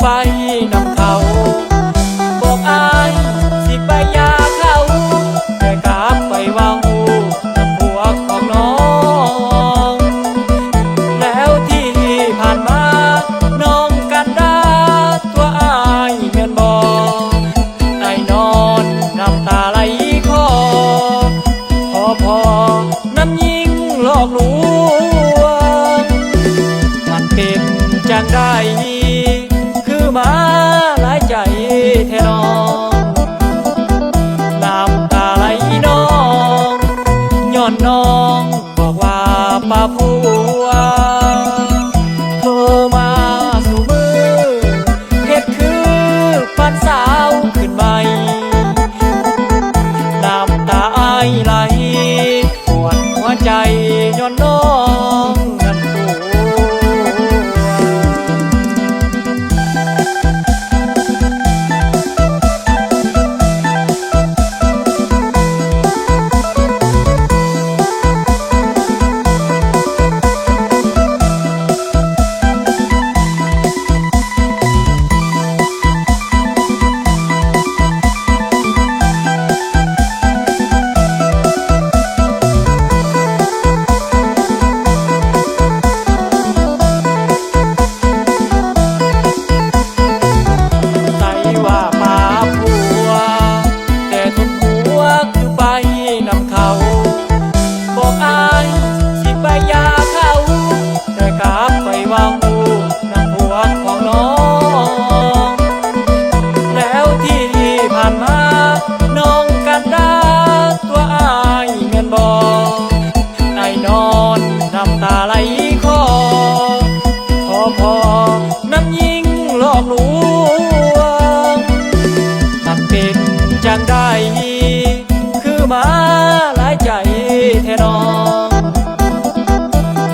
ไปนำเขาบอกอายสิไปยาเขาแต่กลับไปวางหูนำผัวของน้องแล้วที่ผ่านมาน้องกันดาตัวอายเงินบอกไอ้นอนน้ำตาไหลคอพอน้ำยิงหลอกลวงมันเป็นจังได้คือมาหลายใจแท้น้องน้ำตาไหลน้องย้อนน้องบอกว่าป้าผัวโทรมาสู่มือเฮ็ดคือปันสาวขึ้นใหม่น้ำตาอายไหลปวดหัวใจย้อนน้องนั้นตัวบอกอายสิไปยาเขาแต่กลับไปวางหูนำผัวของน้องแล้วที่ผ่านมาน้องกันดาตัวอายเงินบอกไอ้นอนน้ำตาไหลคอพอน้ำยิงหลอกลวงมันเป็นจังได้คือมาหลายใจแท้น้อง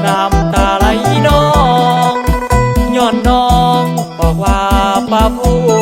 น้ำตาไหลน้องย้อนน้องบอกว่าป้าผัว